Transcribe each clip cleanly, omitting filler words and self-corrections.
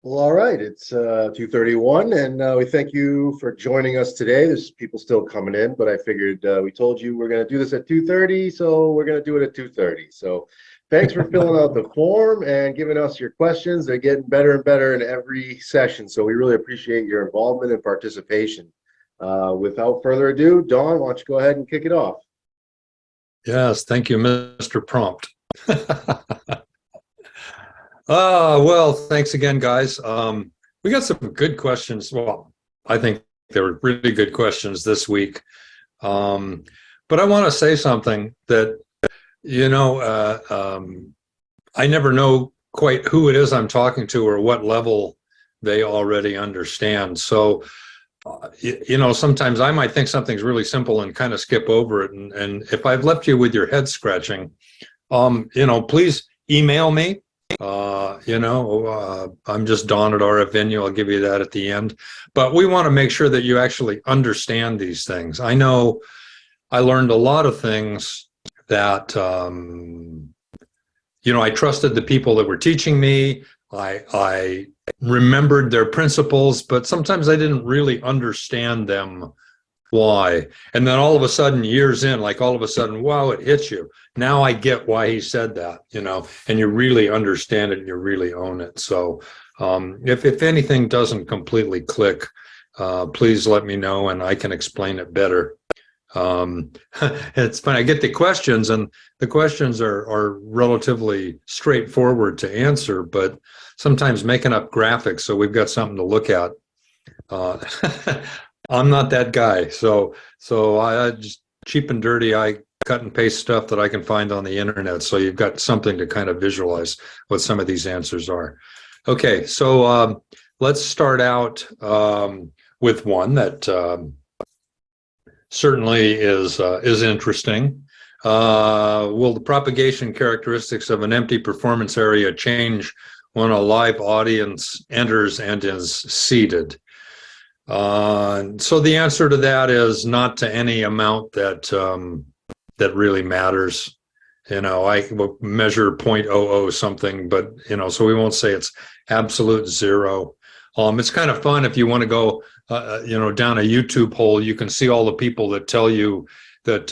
Well, all right. It's 2:31, and we thank you for joining us today. There's people still coming in, but I figured we told you we're going to do this at 2:30, so we're going to do it at 2:30. So thanks for filling out the form and giving us your questions. They're getting better and better in every session, so we really appreciate your involvement and participation. Without further ado, Dawn, why don't you go ahead and kick it off? Yes, thank you, Mr. Prompt. Well, thanks again, guys. We got some good questions. Well, I think they were really good questions this week. But I want to say something that, I never know quite who it is I'm talking to or what level they already understand. So, sometimes I might think something's really simple and kind of skip over it. And if I've left you with your head scratching, please email me. I'm just Don at RF Venue. I'll give you that at the end. But we want to make sure that you actually understand these things. I know I learned a lot of things that, I trusted the people that were teaching me. I remembered their principles, but sometimes I didn't really understand them. Why? And then all of a sudden, years in, wow, it hits you. Now I get why he said that, and you really understand it and you really own it. So if anything doesn't completely click, please let me know and I can explain it better. It's funny, I get the questions and the questions are relatively straightforward to answer, but sometimes making up graphics so we've got something to look at. I'm not that guy, so I just cheap and dirty. I cut and paste stuff that I can find on the internet, so you've got something to kind of visualize what some of these answers are. Okay, so let's start out with one that certainly is interesting. Will the propagation characteristics of an empty performance area change when a live audience enters and is seated? So the answer to that is not to any amount that really matters. I will measure 0.00 something, but so we won't say it's absolute zero. It's kind of fun if you want to go, down a YouTube hole. You can see all the people that tell you that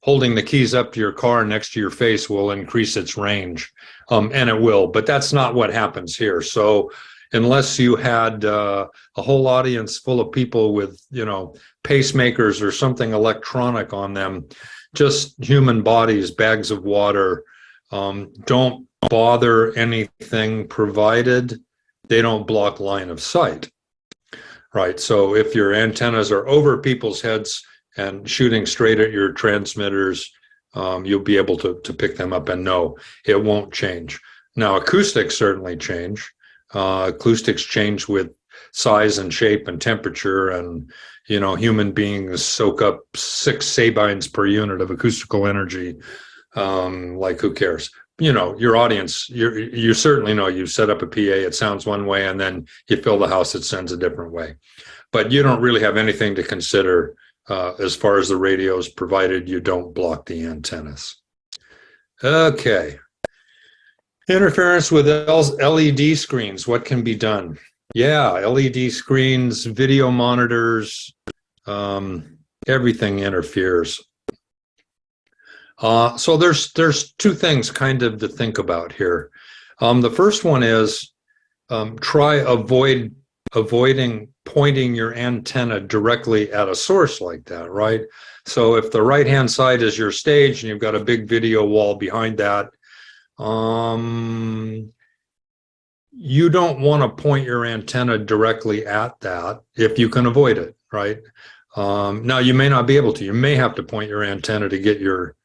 holding the keys up to your car next to your face will increase its range, and it will. But that's not what happens here. So unless you had a whole audience full of people with, pacemakers or something electronic on them, just human bodies, bags of water, don't bother anything provided they don't block line of sight, right? So if your antennas are over people's heads and shooting straight at your transmitters, you'll be able to pick them up, and no, it won't change. Now, acoustics certainly change. Acoustics change with size and shape and temperature, and human beings soak up 6 Sabines per unit of acoustical energy. Who cares? Your audience, you certainly know you set up a PA, it sounds one way, and then you fill the house, it sends a different way. But you don't really have anything to consider as far as the radios, provided you don't block the antennas. Okay. Interference with LED screens, what can be done? Yeah, LED screens, video monitors, everything interferes. So there's 2 things kind of to think about here. The first one is try avoiding pointing your antenna directly at a source like that, right? So if the right-hand side is your stage and you've got a big video wall behind that, you don't want to point your antenna directly at that if you can avoid it, right? Now you may not be able to. You may have to point your antenna to get your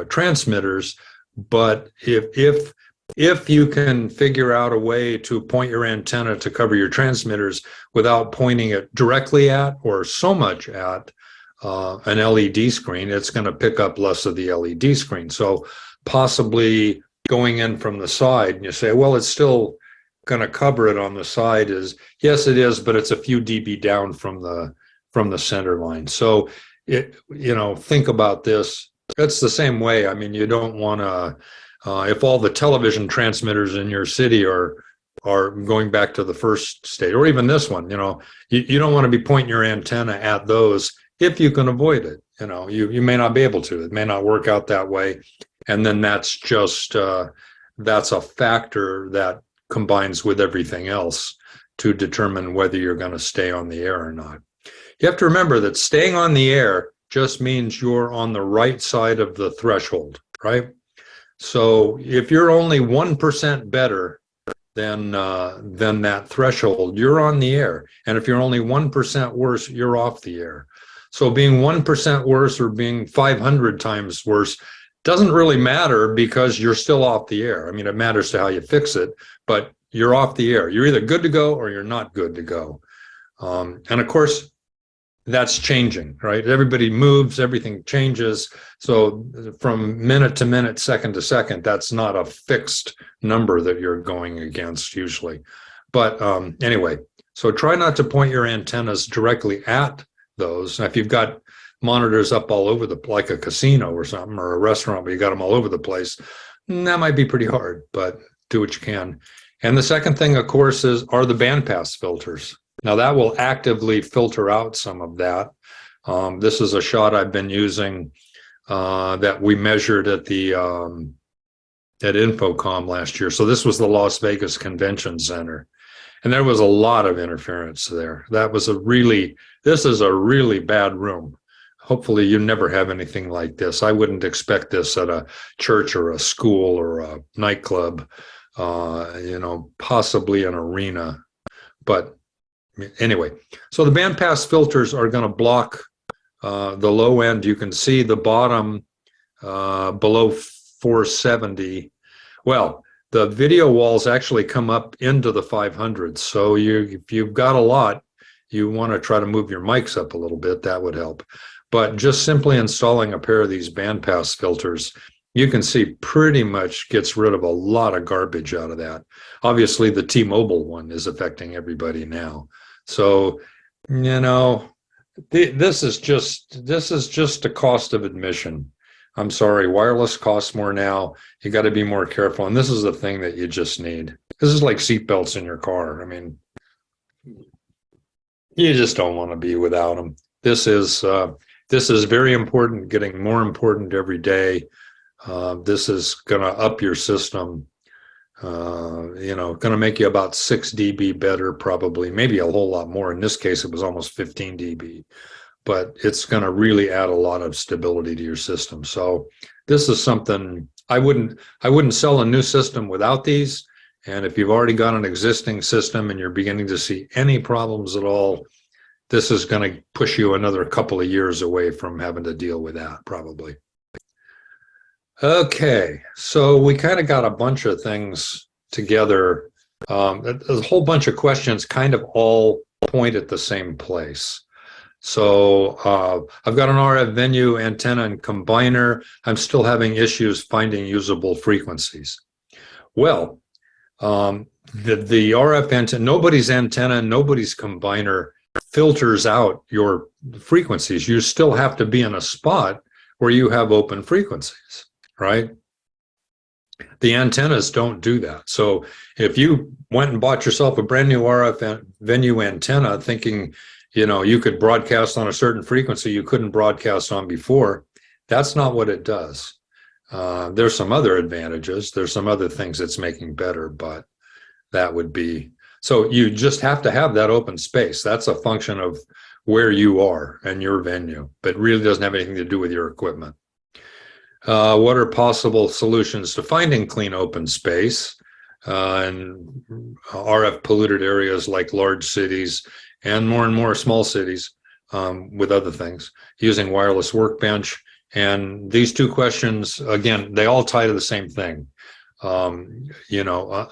transmitters, but if you can figure out a way to point your antenna to cover your transmitters without pointing it directly at or so much at an LED screen, it's going to pick up less of the LED screen. So possibly going in from the side, and you say, well, it's still going to cover it on the side. Is yes, it is, but it's a few dB down from the center line. So think about this. It's the same way. I mean, you don't want to, if all the television transmitters in your city are are going back to the first state, or even this one, you don't want to be pointing your antenna at those if you can avoid it. You may not be able to. It may not work out that way. And then that's just, that's a factor that combines with everything else to determine whether you're going to stay on the air or not. You have to remember that staying on the air just means you're on the right side of the threshold, right? So if you're only 1% better than that threshold, you're on the air. And if you're only 1% worse, you're off the air. So being 1% worse or being 500 times worse doesn't really matter, because you're still off the air. I mean, it matters to how you fix it, but you're off the air. You're either good to go or you're not good to go. And of course, that's changing, right? Everybody moves, everything changes. So from minute to minute, second to second, that's not a fixed number that you're going against usually. But anyway, so try not to point your antennas directly at those. Now, if you've got monitors up all over like a casino or something, or a restaurant, but you got them all over the place, that might be pretty hard, but do what you can. And the second thing, of course, are the bandpass filters. Now that will actively filter out some of that. This is a shot I've been using that we measured at the at Infocom last year. So this was the Las Vegas Convention Center, and there was a lot of interference there. This is a really bad room. Hopefully you never have anything like this. I wouldn't expect this at a church or a school or a nightclub, possibly an arena. But anyway, so the bandpass filters are going to block the low end. You can see the bottom below 470. Well, the video walls actually come up into the 500. So if you've got a lot, you want to try to move your mics up a little bit. That would help. But just simply installing a pair of these bandpass filters, you can see pretty much gets rid of a lot of garbage out of that. Obviously, the T-Mobile one is affecting everybody now. So, this is just a cost of admission. I'm sorry, wireless costs more now. You got to be more careful. And this is the thing that you just need. This is like seatbelts in your car. I mean, you just don't want to be without them. This is very important, getting more important every day. This is going to up your system, going to make you about 6 dB better, probably, maybe a whole lot more. In this case, it was almost 15 dB, but it's going to really add a lot of stability to your system. So this is something I wouldn't sell a new system without these. And if you've already got an existing system and you're beginning to see any problems at all, this is going to push you another couple of years away from having to deal with that, probably. Okay, so we kind of got a bunch of things together. There's a whole bunch of questions kind of all point at the same place. So I've got an RF venue antenna and combiner. I'm still having issues finding usable frequencies. Well, the RF antenna, nobody's combiner filters out your frequencies. You still have to be in a spot where you have open frequencies, right? The antennas don't do that. So if you went and bought yourself a brand new RF venue antenna thinking, you could broadcast on a certain frequency you couldn't broadcast on before, that's not what it does. There's some other advantages. There's some other things it's making better, but that would be, so you just have to have that open space. That's a function of where you are and your venue, but really doesn't have anything to do with your equipment. What are possible solutions to finding clean open space in RF polluted areas like large cities and more small cities with other things, using wireless workbench? And these two questions, again, they all tie to the same thing.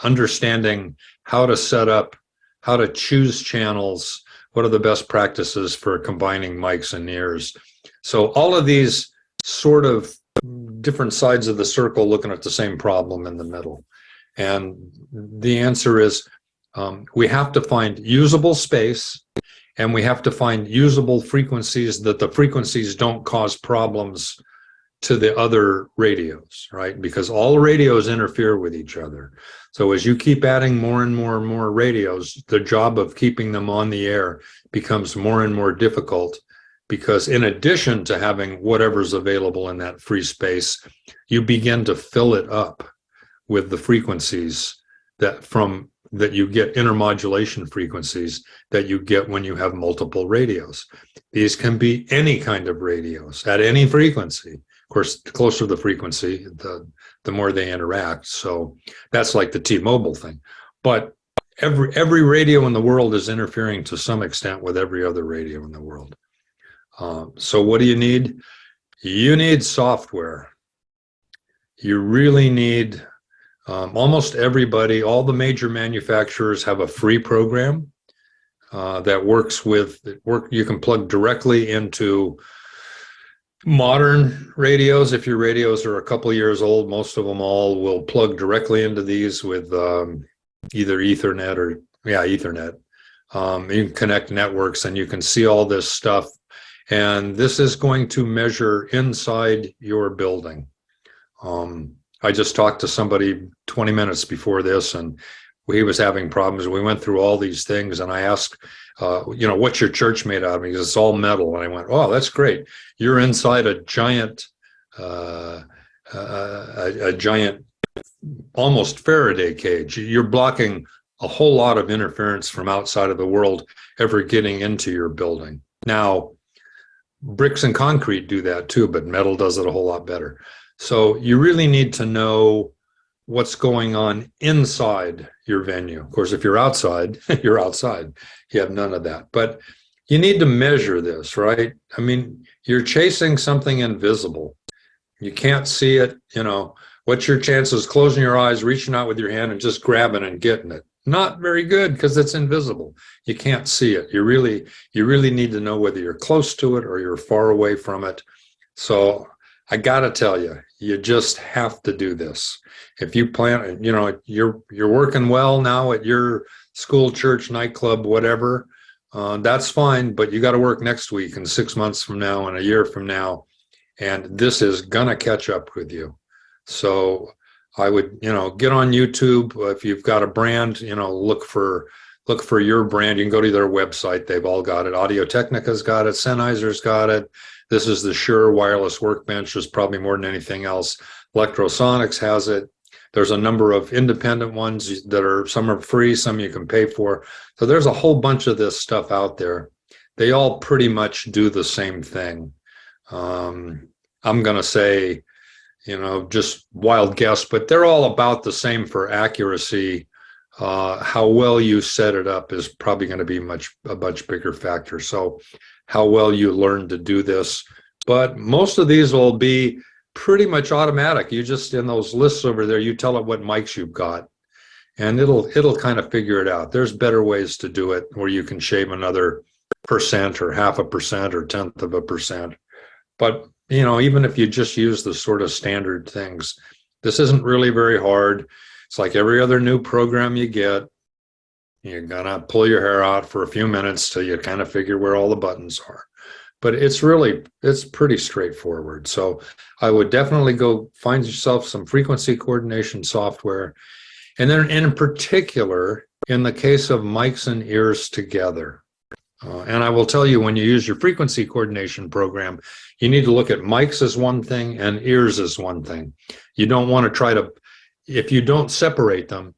Understanding how to set up, how to choose channels, what are the best practices for combining mics and ears. So all of these sort of different sides of the circle looking at the same problem in the middle. And the answer is we have to find usable space, and we have to find usable frequencies that the frequencies don't cause problems to the other radios, right? Because all radios interfere with each other. So as you keep adding more and more and more radios, the job of keeping them on the air becomes more and more difficult, because in addition to having whatever's available in that free space, you begin to fill it up with the frequencies that you get, intermodulation frequencies that you get when you have multiple radios. These can be any kind of radios at any frequency. Of course, the closer the frequency, the more they interact. So that's like the T-Mobile thing. But every radio in the world is interfering to some extent with every other radio in the world. So what do you need? You need software. You really need, almost everybody, all the major manufacturers have a free program that works with, you can plug directly into modern radios. If your radios are a couple years old, most of them all will plug directly into these with either Ethernet or, Ethernet. You can connect networks and you can see all this stuff. And this is going to measure inside your building. I just talked to somebody 20 minutes before this, and he was having problems. We went through all these things, and I asked, what's your church made out of? Because it's all metal. And I went, oh, that's great. You're inside a giant, almost Faraday cage. You're blocking a whole lot of interference from outside of the world ever getting into your building. Now, bricks and concrete do that too, but metal does it a whole lot better. So you really need to know what's going on inside your venue. Of course, if you're outside, you're outside. You have none of that. But you need to measure this, right? I mean, you're chasing something invisible. You can't see it. What's your chances closing your eyes, reaching out with your hand and just grabbing and getting it? Not very good, because it's invisible. You can't see it. You really need to know whether you're close to it or you're far away from it. So I got to tell you, you just have to do this. If you plan, you're working well now at your school, church, nightclub, whatever, that's fine, but you got to work next week and 6 months from now and a year from now, and this is gonna catch up with you. So I would, get on YouTube. If you've got a brand, look for your brand. You can go to their website. They've all got it. Audio-Technica's got it. Sennheiser's got it. This is the Shure wireless workbench. There's probably more than anything else. Electrosonics has it. There's a number of independent ones that are, some are free, some you can pay for. So there's a whole bunch of this stuff out there. They all pretty much do the same thing. I'm going to say, just wild guess, but they're all about the same for accuracy. How well you set it up is probably going to be a much bigger factor. So how well you learn to do this, but most of these will be pretty much automatic. You just, in those lists over there, you tell it what mics you've got, and it'll kind of figure it out. There's better ways to do it where you can shave another percent or 0.5% or 0.1%. But even if you just use the sort of standard things, this isn't really very hard. It's like every other new program you get. You're gonna pull your hair out for a few minutes till you kind of figure where all the buttons are. But it's pretty straightforward. So I would definitely go find yourself some frequency coordination software. And then in particular, in the case of mics and ears together, and I will tell you, when you use your frequency coordination program, you need to look at mics as one thing and ears as one thing. You don't want to try to, if you don't separate them,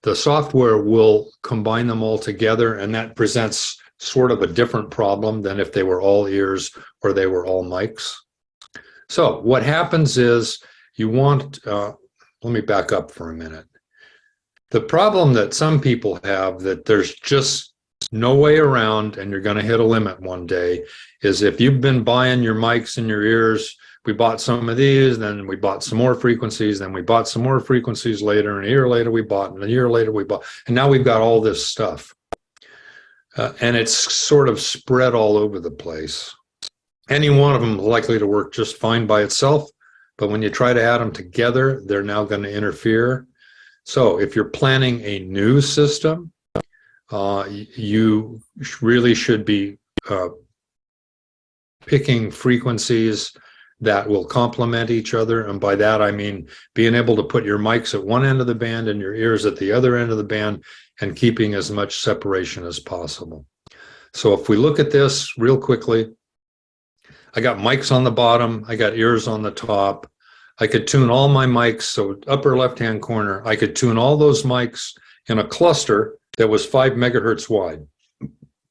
the software will combine them all together, and that presents sort of a different problem than if they were all ears or they were all mics. So what happens is you want, let me back up for a minute. The problem that some people have, that there's just no way around, and you're going to hit a limit one day, is if you've been buying your mics and your ears, we bought some of these, then we bought some more frequencies, then we bought some more frequencies later, and a year later we bought, and a year later we bought, and now we've got all this stuff. And it's sort of spread all over the place. Any one of them is likely to work just fine by itself, but when you try to add them together, they're now going to interfere. So if you're planning a new system, you really should be picking frequencies that will complement each other. And by that, I mean being able to put your mics at one end of the band and your ears at the other end of the band and keeping as much separation as possible. So if we look at this real quickly, I got mics on the bottom, I got ears on the top. I could tune all my mics. So upper left-hand corner, I could tune all those mics in a cluster that was 5 megahertz wide.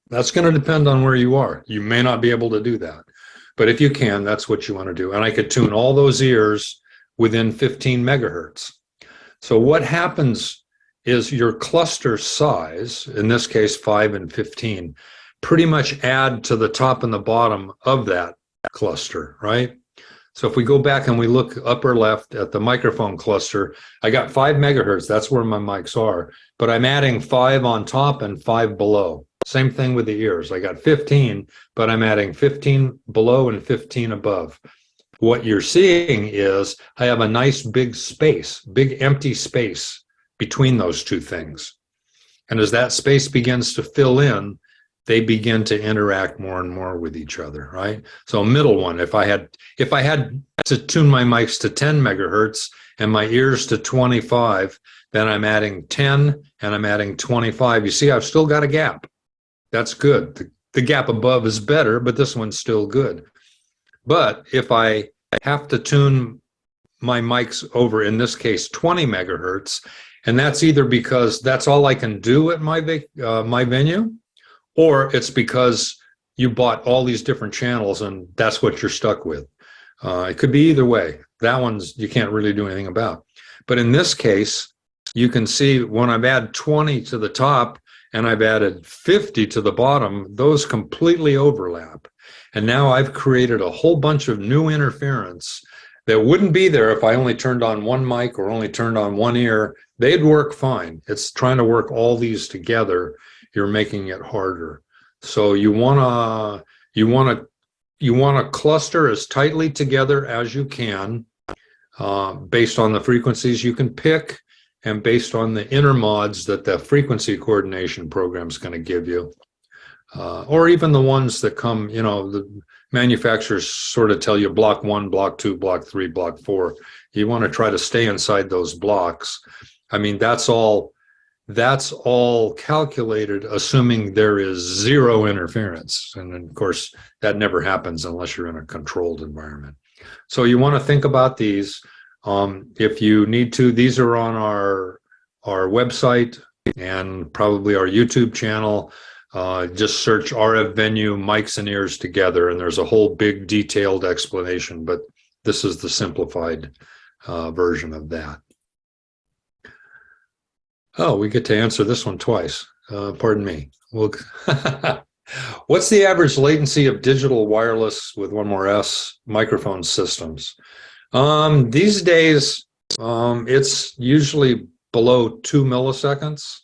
That's going to depend on where you are. You may not be able to do that. But if you can, that's what you want to do. And I could tune all those ears within 15 megahertz. So what happens is your cluster size, in this case 5 and 15, pretty much add to the top and the bottom of that cluster, right? So if we go back and we look upper left at the microphone cluster, I got 5 megahertz. That's where my mics are. But I'm adding 5 on top and 5 below. Same thing with the ears. I got 15, but I'm adding 15 below and 15 above. What you're seeing is I have a nice big space, big empty space between those two things. And as that space begins to fill in, they begin to interact more and more with each other, right? So middle one, if I had to tune my mics to 10 megahertz and my ears to 25, then I'm adding 10 and I'm adding 25. You see, I've still got a gap. That's good. The gap above is better, but this one's still good. But if I have to tune my mics over, in this case, 20 megahertz, and that's either because that's all I can do at my venue, or it's because you bought all these different channels and that's what you're stuck with. It could be either way. That one's you can't really do anything about. But in this case, you can see when I've added 20 to the top and I've added 50 to the bottom, those completely overlap. And now I've created a whole bunch of new interference that wouldn't be there if I only turned on one mic or only turned on one ear. They'd work fine. It's trying to work all these together. You're making it harder. So you want to cluster as tightly together as you can, based on the frequencies you can pick and based on the intermods that the frequency coordination program is going to give you, or even the ones that come, the manufacturers sort of tell you block 1, block 2, block 3, block 4. You want to try to stay inside those blocks. I mean, that's all calculated assuming there is zero interference. And of course, that never happens unless you're in a controlled environment. So you want to think about these. If you need to, these are on our website and probably our YouTube channel. Just search RF Venue mics and ears together, and there's a whole big detailed explanation, but this is the simplified version of that. Oh, we get to answer this one twice. Pardon me. What's the average latency of digital wireless with one more S microphone systems? These days, it's usually below 2 milliseconds.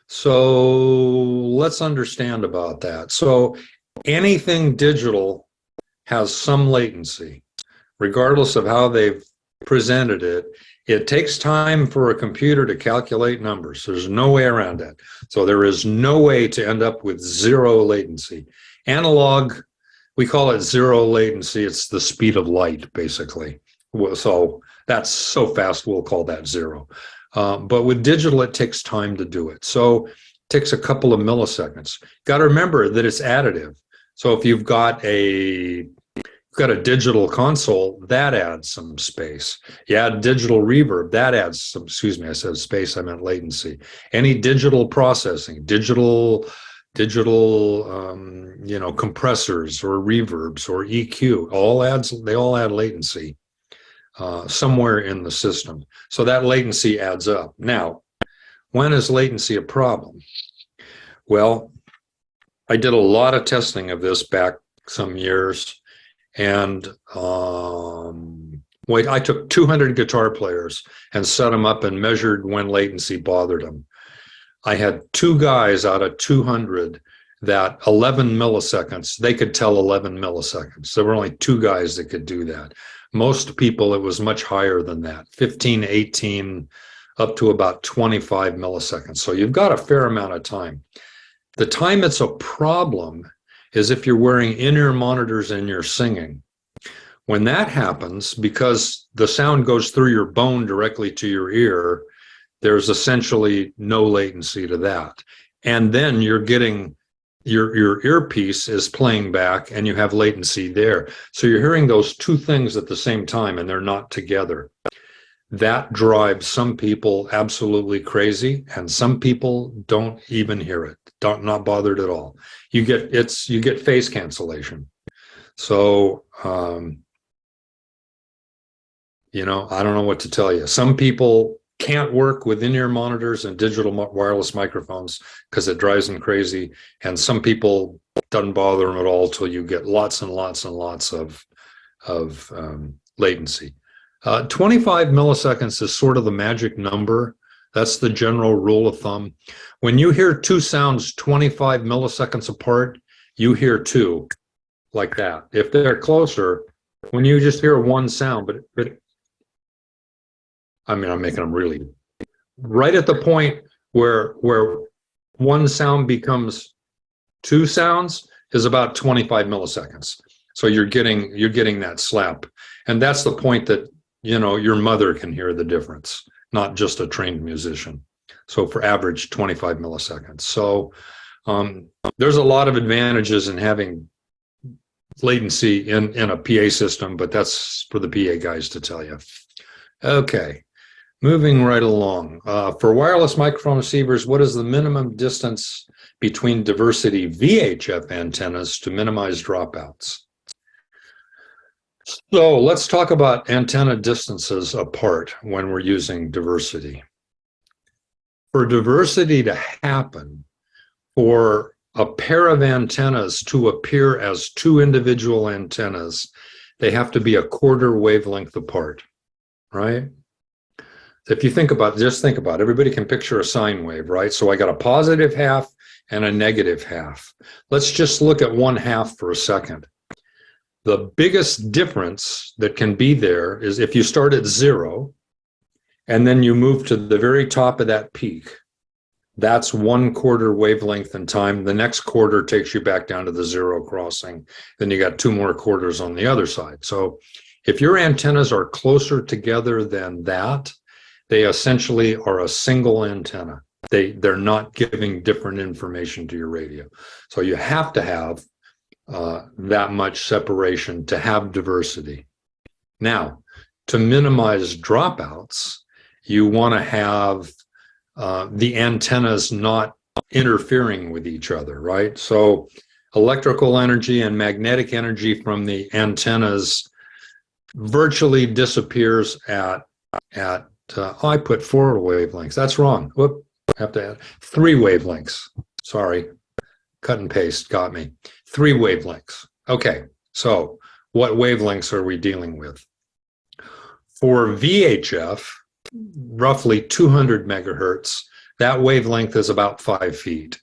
So let's understand about that. So anything digital has some latency, regardless of how they've presented it. It takes time for a computer to calculate numbers. There's no way around that. So there is no way to end up with zero latency. Analog, we call it zero latency. It's the speed of light, basically. So that's so fast, we'll call that zero. But with digital, it takes time to do it. So it takes a couple of milliseconds. Got to remember that it's additive. So if you've got a digital console, that adds some space. You add digital reverb, that adds some, excuse me, I said space, I meant latency. Any digital processing, digital compressors or reverbs or EQ, they all add latency somewhere in the system. So that latency adds up. Now, when is latency a problem? Well, I did a lot of testing of this back some years. And I took 200 guitar players and set them up and measured when latency bothered them. I had 2 guys out of 200 that 11 milliseconds, they could tell 11 milliseconds. There were only 2 guys that could do that. Most people, it was much higher than that, 15, 18, up to about 25 milliseconds. So you've got a fair amount of time. The time it's a problem is if you're wearing in-ear monitors and you're singing. When that happens, because the sound goes through your bone directly to your ear, there's essentially no latency to that. And then you're getting your earpiece is playing back and you have latency there. So you're hearing those two things at the same time and they're not together. That drives some people absolutely crazy, and some people don't even hear it, not bothered at all. You get phase cancellation. So you know, I don't know what to tell you. Some people can't work with in-ear monitors and digital wireless microphones because it drives them crazy, and some people doesn't bother them at all till you get lots and lots and lots of latency. 25 milliseconds is sort of the magic number. That's the general rule of thumb. When you hear two sounds 25 milliseconds apart, you hear two like that. If they're closer, when you just hear one sound, but I mean, I'm making them really right at the point where one sound becomes two sounds is about 25 milliseconds. So you're getting that slap, and that's the point that, you know, your mother can hear the difference, not just a trained musician. So for average 25 milliseconds. So there's a lot of advantages in having latency in a PA system, but that's for the PA guys to tell you. Okay, moving right along. For wireless microphone receivers, what is the minimum distance between diversity VHF antennas to minimize dropouts? So let's talk about antenna distances apart when we're using diversity. For diversity to happen, for a pair of antennas to appear as two individual antennas, they have to be a quarter wavelength apart, right? If you think about, just think about it, everybody can picture a sine wave, right? So I got a positive half and a negative half. Let's just look at one half for a second. The biggest difference that can be there is if you start at 0 and then you move to the very top of that peak. That's 1/4 wavelength in time. The next quarter takes you back down to the 0 crossing. Then you got 2 more quarters on the other side. So if your antennas are closer together than that, they essentially are a single antenna. They're not giving different information to your radio. So you have to have that much separation to have diversity. Now, to minimize dropouts, you want to have the antennas not interfering with each other, right? So electrical energy and magnetic energy from the antennas virtually disappears at I put 4 wavelengths. That's wrong. Whoop, have to add 3 wavelengths. Sorry, cut and paste got me. 3 wavelengths. Okay, so what wavelengths are we dealing with? For VHF, roughly 200 megahertz, that wavelength is about 5 feet,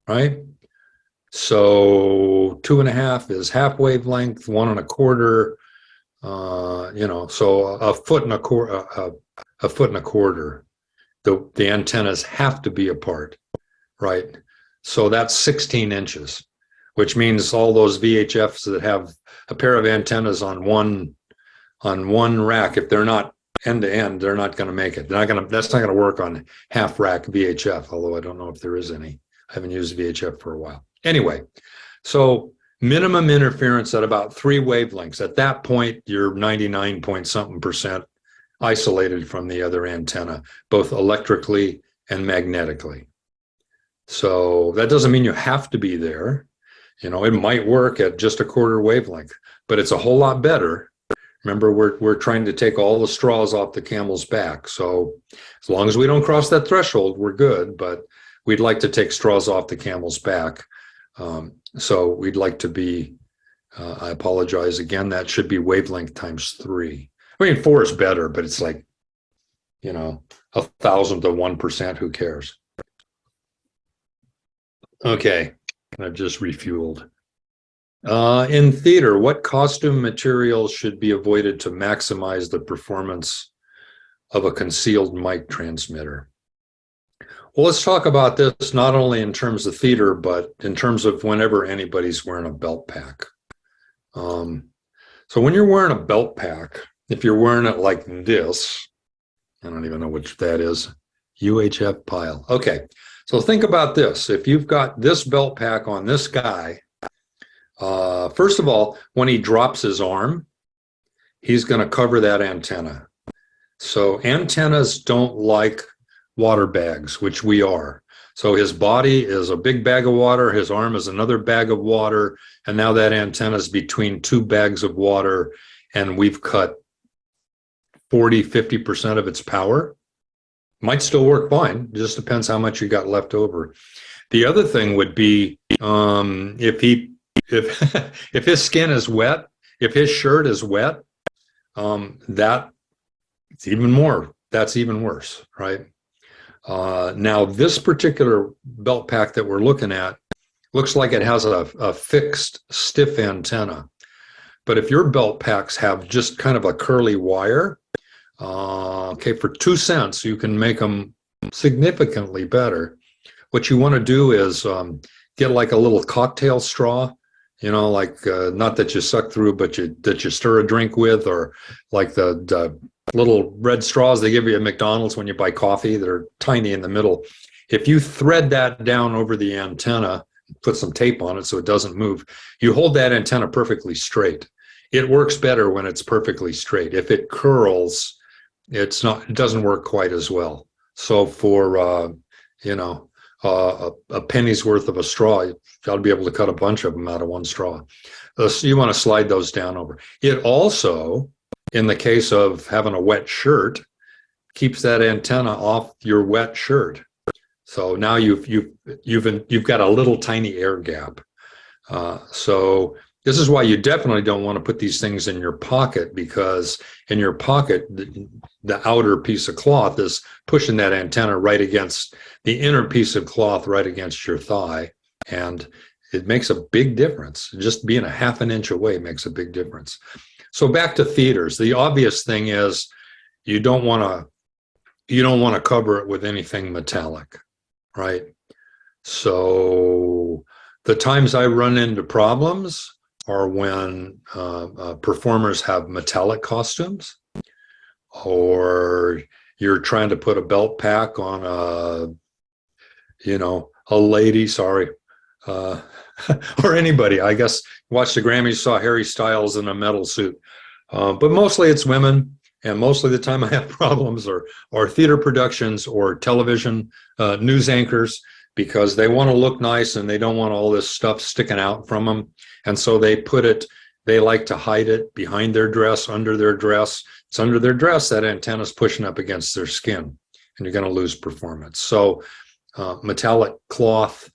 right? So 2.5 is half wavelength, 1 1/4, you know, so a foot and a quarter. The antennas have to be apart, right? So that's 16 inches, which means all those VHFs that have a pair of antennas on one rack, if they're not end to end, they're not going to make it. That's not going to work on half rack VHF, although I don't know if there is any. I haven't used VHF for a while. Anyway, so minimum interference at about 3 wavelengths. At that point, you're 99 point something percent isolated from the other antenna, both electrically and magnetically. So that doesn't mean you have to be there. You know, it might work at just a 1/4 wavelength, but it's a whole lot better. Remember, we're trying to take all the straws off the camel's back. So as long as we don't cross that threshold, we're good, but we'd like to take straws off the camel's back. So we'd like to be, I apologize again, that should be wavelength times 3. I mean, 4 is better, but it's like, you know, 1,000th of 1%, who cares? Okay, I've just refueled. In theater, what costume materials should be avoided to maximize the performance of a concealed mic transmitter? Well, let's talk about this not only in terms of theater, but in terms of whenever anybody's wearing a belt pack. So when you're wearing a belt pack, if you're wearing it like this, I don't even know which that is, UHF pile. Okay, so think about this. If you've got this belt pack on this guy, first of all, when he drops his arm, he's going to cover that antenna. So antennas don't like water bags, which we are. So his body is a big bag of water, his arm is another bag of water, and now that antenna is between two bags of water, and we've cut 40–50% of its power. Might still work fine, just depends how much you got left over. The other thing would be if if his skin is wet, if his shirt is wet, that's even worse, right? Now, this particular belt pack that we're looking at looks like it has a fixed, stiff antenna. But if your belt packs have just kind of a curly wire, okay, for 2 cents, you can make them significantly better. What you want to do is get like a little cocktail straw, you know, like not that you suck through, but that you stir a drink with, or like the little red straws they give you at McDonald's when you buy coffee that are tiny in the middle. If you thread that down over the antenna, put some tape on it so it doesn't move, you hold that antenna perfectly straight. It works better when it's perfectly straight. If it curls, it doesn't work quite as well. So for a penny's worth of a straw, you got to be able to cut a bunch of them out of one straw. So you want to slide those down over. It also, in the case of having a wet shirt, keeps that antenna off your wet shirt. So now you've got a little tiny air gap. So this is why you definitely don't want to put these things in your pocket, because in your pocket, the outer piece of cloth is pushing that antenna right against the inner piece of cloth, right against your thigh. And it makes a big difference. Just being a half an inch away makes a big difference. So back to theaters, the obvious thing is you don't want to cover it with anything metallic, right? So the times I run into problems are when performers have metallic costumes, or you're trying to put a belt pack on a lady, or anybody. I guess watched the Grammys, saw Harry Styles in a metal suit. But mostly it's women, and mostly the time I have problems are theater productions or television news anchors, because they want to look nice and they don't want all this stuff sticking out from them. And so they like to hide it behind their dress, under their dress. It's under their dress, that antenna's pushing up against their skin, and you're going to lose performance. So metallic cloth,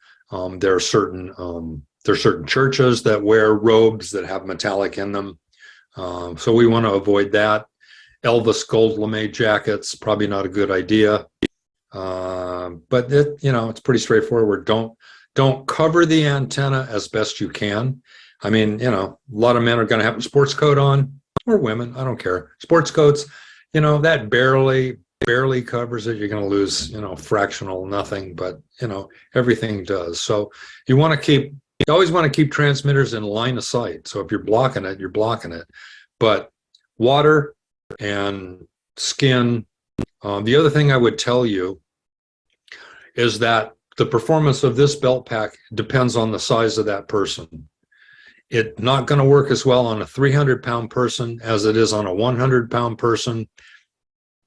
there are certain churches that wear robes that have metallic in them. So we want to avoid that. Elvis gold lame jackets, probably not a good idea. But it's pretty straightforward. Don't cover the antenna as best you can. I mean, a lot of men are going to have a sports coat on, or women, I don't care. Sports coats, that barely covers it. You're going to lose, fractional nothing, but everything does. So you always want to keep transmitters in line of sight. So if you're blocking it, you're blocking it. But water and skin. The other thing I would tell you is that the performance of this belt pack depends on the size of that person. It's not going to work as well on a 300-pound person as it is on a 100-pound person.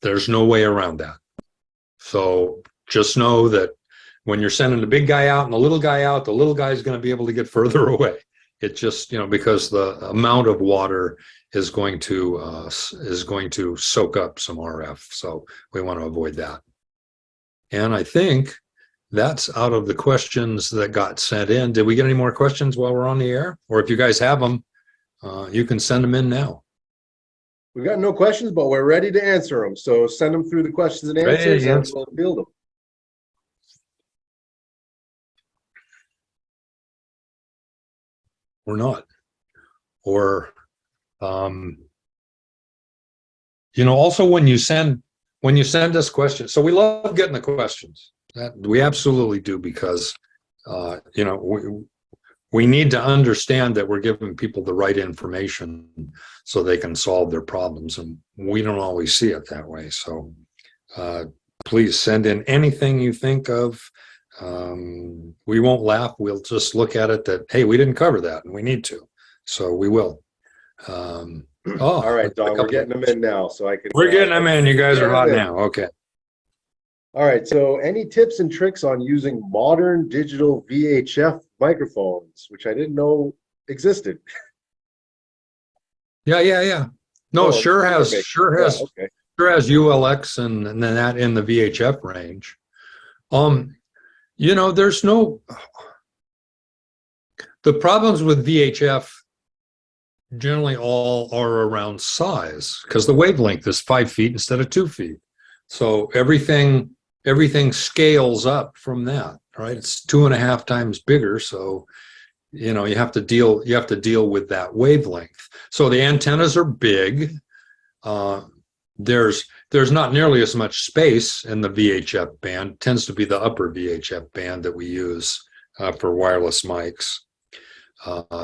There's no way around that. So just know that when you're sending the big guy out and the little guy out, the little guy is going to be able to get further away. It just, because the amount of water is going to soak up some RF. So we want to avoid that. And I think that's out of the questions that got sent in. Did we get any more questions while we're on the air? Or if you guys have them, you can send them in now. We've got no questions, but we're ready to answer them. So send them through the questions and answers, and we'll field them. Or not. Or, also when you send us questions, so we love getting the questions. That we absolutely do, because, we need to understand that we're giving people the right information so they can solve their problems. And we don't always see it that way. So please send in anything you think of. We won't laugh. We'll just look at it that, hey, we didn't cover that and we need to. So we will. All right, Don, we're getting them in now, so I can. We're getting them in. You guys are hot now. Okay. All right. So, any tips and tricks on using modern digital VHF microphones, which I didn't know existed? Yeah. No, Oh, sure has okay. sure has ULX and then that in the VHF range. There's the problems with VHF generally all are around size because the wavelength is 5 feet instead of 2 feet. So everything scales up from that, right? It's 2.5 times bigger. So, you have to deal with that wavelength. So the antennas are big. There's not nearly as much space in the VHF band. It tends to be the upper VHF band that we use for wireless mics.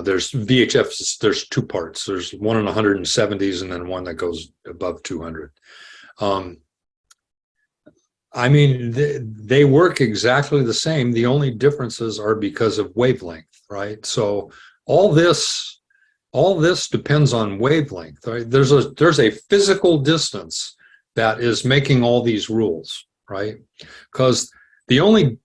There's VHFs, there's two parts. There's one in 170s and then one that goes above 200. They work exactly the same. The only differences are because of wavelength, right? So all this depends on wavelength, right? There's a physical distance that is making all these rules, right? Because the only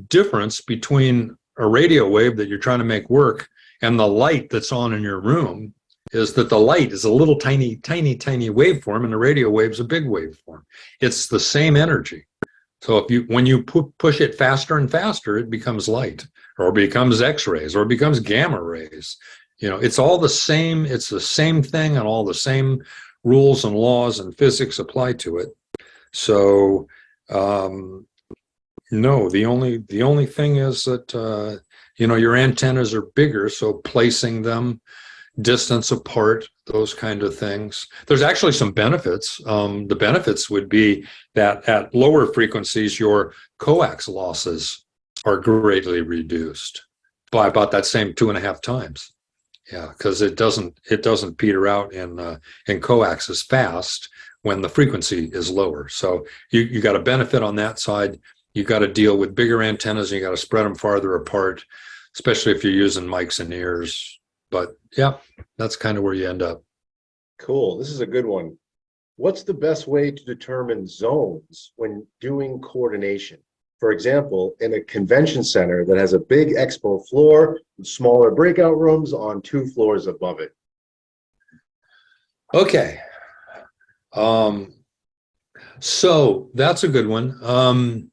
difference between a radio wave that you're trying to make work and the light that's on in your room is that the light is a little tiny waveform and the radio wave's a big waveform. It's the same energy. So when you push it faster and faster, it becomes light or becomes X-rays or becomes gamma rays. It's all the same. It's the same thing and all the same rules and laws and physics apply to it. So no, the only thing is that your antennas are bigger, so placing them distance apart, those kind of things. There's actually some benefits. The benefits would be that at lower frequencies, your coax losses are greatly reduced by about that same 2.5 times. Yeah, because it doesn't peter out in coax as fast when the frequency is lower. So you got a benefit on that side. You got to deal with bigger antennas and you got to spread them farther apart, especially if you're using mics and ears. But yeah, that's kind of where you end up. Cool. This is a good one. What's the best way to determine zones when doing coordination? For example, in a convention center that has a big expo floor with smaller breakout rooms on 2 floors above it. Okay. So that's a good one.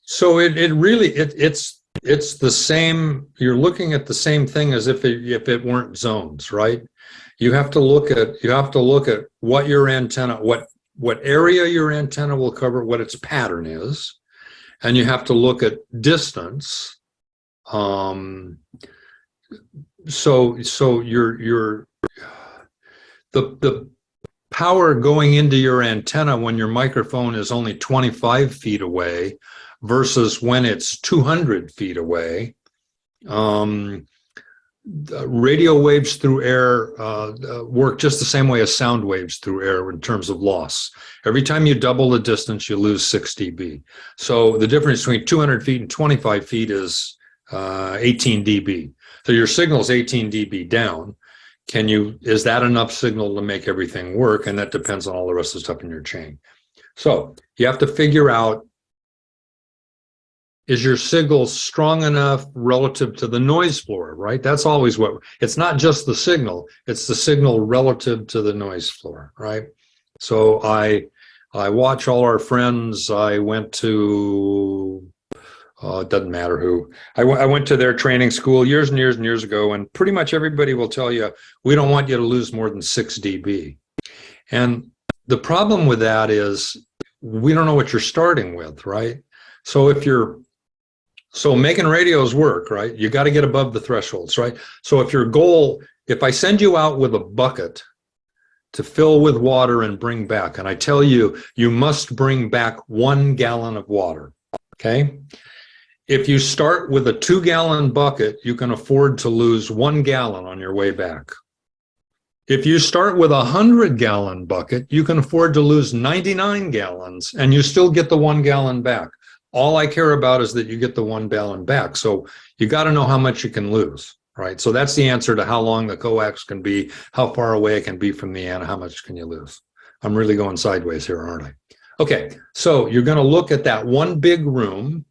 So it's the same. You're looking at the same thing as if it weren't zones, right? You have to look at what your antenna, what area your antenna will cover, what its pattern is, and you have to look at distance. So the power going into your antenna when your microphone is only 25 feet away versus when it's 200 feet away. Radio waves through air work just the same way as sound waves through air in terms of loss. Every time you double the distance, you lose 6 dB. So the difference between 200 feet and 25 feet is 18 dB. So your signal is 18 dB down. Is that enough signal to make everything work? And that depends on all the rest of the stuff in your chain. So you have to figure out, is your signal strong enough relative to the noise floor, right? That's always it's not just the signal, it's the signal relative to the noise floor, right? So I watch all our friends. I went to, it doesn't matter who. I went to their training school years and years and years ago, and pretty much everybody will tell you, we don't want you to lose more than 6 dB. And the problem with that is we don't know what you're starting with, right? So making radios work, right? You got to get above the thresholds, right? So if I send you out with a bucket to fill with water and bring back, and I tell you, you must bring back 1 gallon of water, okay? If you start with a 2-gallon bucket, you can afford to lose 1 gallon on your way back. If you start with a 100-gallon bucket, you can afford to lose 99 gallons and you still get the 1 gallon back. All I care about is that you get the 1 gallon back. So you got to know how much you can lose, right? So that's the answer to how long the coax can be, how far away it can be from the end, how much can you lose. I'm really going sideways here, aren't I? Okay, so you're going to look at that one big room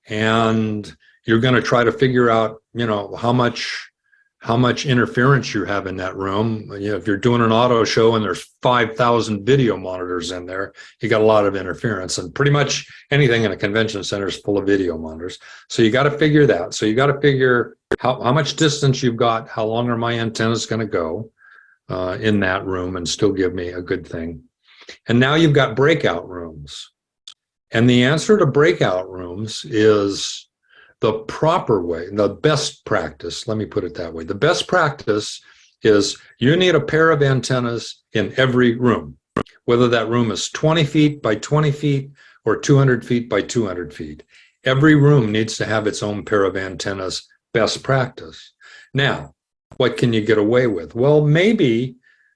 and you're going to try to figure out, how much interference you have in that room. If you're doing an auto show and there's 5,000 video monitors in there, you got a lot of interference, and pretty much anything in a convention center is full of video monitors. So you got to figure that. So you got to figure how much distance you've got, how long are my antennas going to go in that room and still give me a good thing. And now you've got breakout rooms. And the answer to breakout rooms is the proper way, the best practice, let me put it that way. The best practice is you need a pair of antennas in every room, whether that room is 20 feet by 20 feet or 200 feet by 200 feet. Every room needs to have its own pair of antennas, best practice. Now, what can you get away with? Well, maybe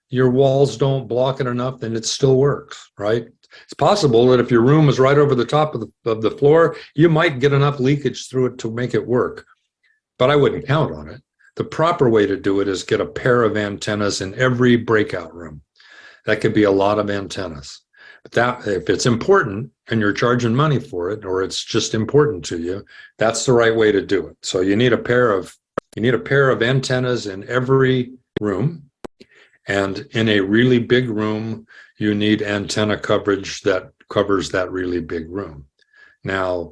your walls don't block it enough, then it still works, right? It's possible that if your room is right over the top of the floor, you might get enough leakage through it to make it work. But I wouldn't count on it. The proper way to do it is get a pair of antennas in every breakout room. That could be a lot of antennas. But that, if it's important and you're charging money for it, or it's just important to you, that's the right way to do it. So you need a pair of antennas in every room. And in a really big room, you need antenna coverage that covers that really big room. Now,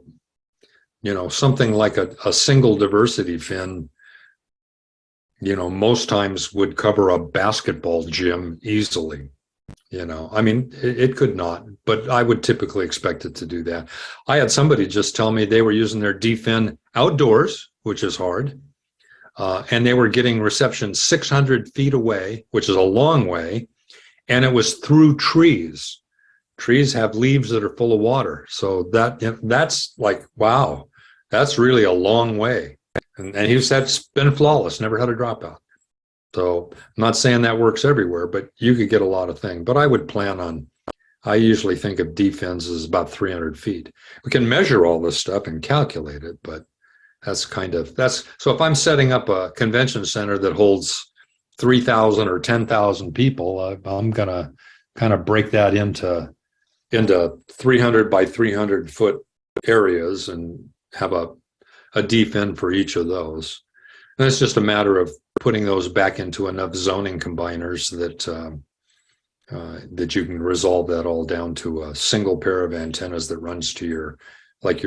something like a single diversity fin, most times would cover a basketball gym easily. It could not, but I would typically expect it to do that. I had somebody just tell me they were using their D-fin outdoors, which is hard. And they were getting reception 600 feet away, which is a long way, and it was through trees. Trees have leaves that are full of water, so that's like, wow, that's really a long way. And he said it's been flawless, never had a dropout. So I'm not saying that works everywhere, but you could get a lot of things. But I would plan on, I usually think of D-fins as about 300 feet. We can measure all this stuff and calculate it, but so if I'm setting up a convention center that holds 3,000 or 10,000 people, I'm going to kind of break that into 300 by 300 foot areas and have a D-fin for each of those. And it's just a matter of putting those back into enough zoning combiners that you can resolve that all down to a single pair of antennas that runs to your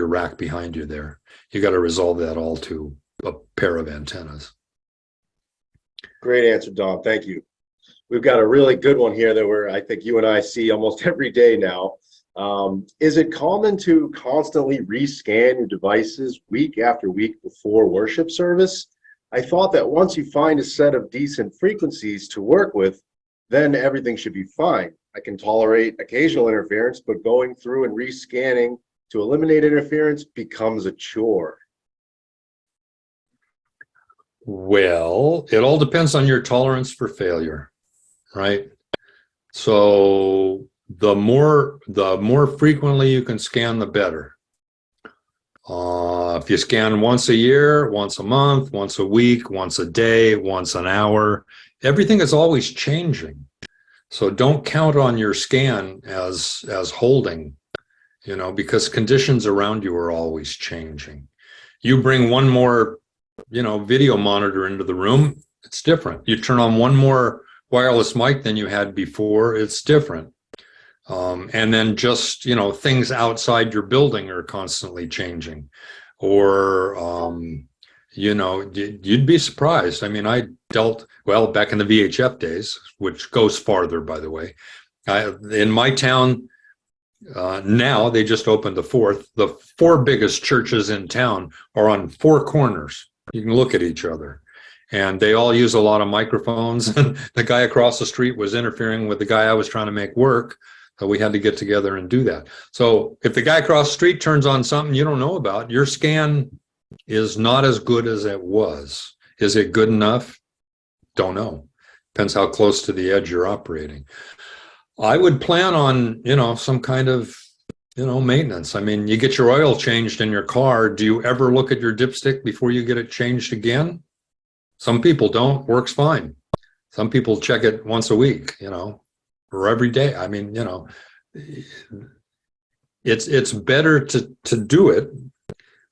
rack behind you there. You got to resolve that all to a pair of antennas. Great answer, Don. Thank you. We've got a really good one here that I think you and I see almost every day now. Is it common to constantly rescan your devices week after week before worship service? I thought that once you find a set of decent frequencies to work with, then everything should be fine. I can tolerate occasional interference, but going through and rescanning to eliminate interference becomes a chore. Well, it all depends on your tolerance for failure, right? So the more frequently you can scan, the better. If you scan once a year, once a month, once a week, once a day, once an hour, everything is always changing. So don't count on your scan as holding, because conditions around you are always changing. You bring one more, video monitor into the room, it's different. You turn on one more wireless mic than you had before, it's different. And then just, things outside your building are constantly changing. Or, you'd be surprised. I mean, back in the VHF days, which goes farther, by the way, in my town, now they just opened the fourth. The 4 biggest churches in town are on 4 corners. You can look at each other. And they all use a lot of microphones. And the guy across the street was interfering with the guy I was trying to make work. we had to get together and do that. So if the guy across the street turns on something you don't know about, your scan is not as good as it was. Is it good enough? Don't know. Depends how close to the edge you're operating. I would plan on, some kind of, maintenance. I mean, you get your oil changed in your car. Do you ever look at your dipstick before you get it changed again? Some people don't. Works fine. Some people check it once a week, or every day. I mean, it's better to do it,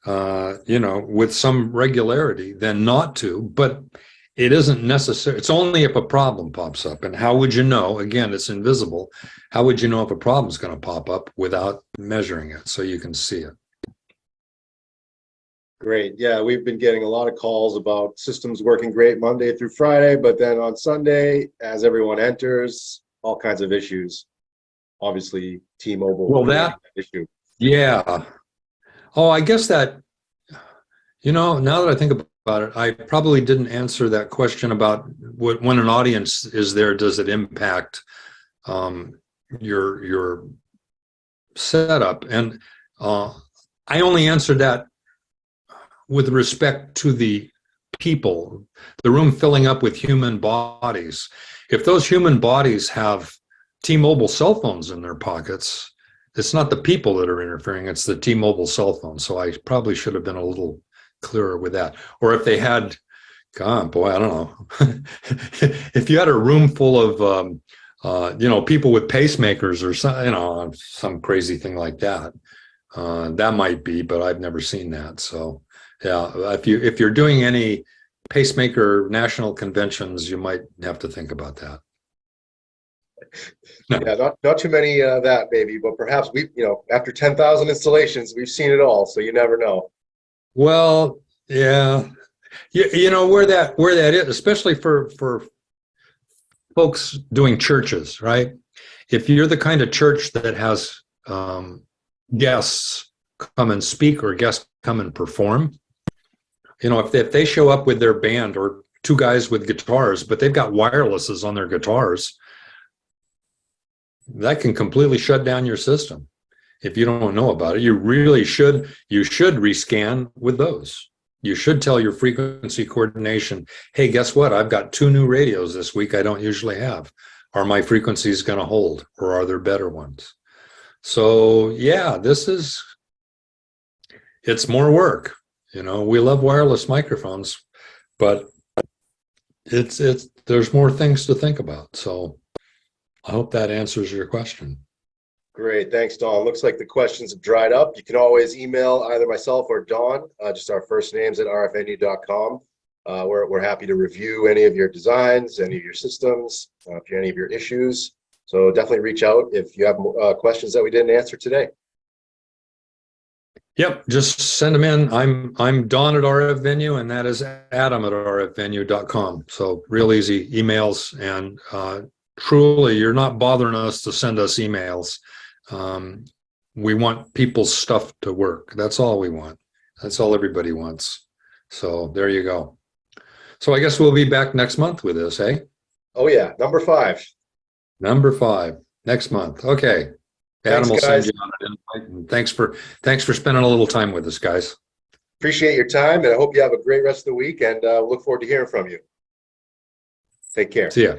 with some regularity than not to, but it isn't necessary. It's only if a problem pops up. And how would you know? Again, it's invisible. How would you know if a problem is going to pop up without measuring it so you can see it? Great. Yeah, we've been getting a lot of calls about systems working great Monday through Friday, but then on Sunday, as everyone enters, all kinds of issues. Obviously, T-Mobile. Well, that issue. Yeah. Oh, I guess that, now that I think about it, I probably didn't answer that question about when an audience is there, does it impact your setup? And I only answered that with respect to the people, the room filling up with human bodies. If those human bodies have T-Mobile cell phones in their pockets, it's not the people that are interfering, it's the T-Mobile cell phone. So I probably should have been a little clearer with that. Or if they had, God, boy, I don't know. If you had a room full of, people with pacemakers or some crazy thing like that, that might be, but I've never seen that. So yeah, if you're doing any pacemaker national conventions, you might have to think about that. Yeah, not too many that maybe, but perhaps after 10,000 installations, we've seen it all. So you never know. Well, yeah, where that is, especially for folks doing churches, right? If you're the kind of church that has guests come and speak or guests come and perform, if they show up with their band or two guys with guitars, but they've got wirelesses on their guitars, that can completely shut down your system. If you don't know about it, you should rescan with those. You should tell your frequency coordination, hey, guess what? I've got 2 new radios this week I don't usually have. Are my frequencies going to hold, or are there better ones? So yeah, it's more work. We love wireless microphones, but there's more things to think about. So I hope that answers your question. Great. Thanks, Don. Looks like the questions have dried up. You can always email either myself or Don, just our first names at rfvenue.com. We're happy to review any of your designs, any of your systems, any of your issues. So definitely reach out if you have questions that we didn't answer today. Yep, just send them in. I'm Don at RF Venue, and that is Adam at rfvenue.com. So real easy emails, and truly, you're not bothering us to send us emails. We want people's stuff to work. That's all we want. That's all everybody wants. So there you go. So I guess we'll be back next month with this, eh? Oh yeah, number 5. Number 5 next month. Okay. Adam will send you on an invite. And thanks for spending a little time with us, guys. Appreciate your time, and I hope you have a great rest of the week, and look forward to hearing from you. Take care. See ya.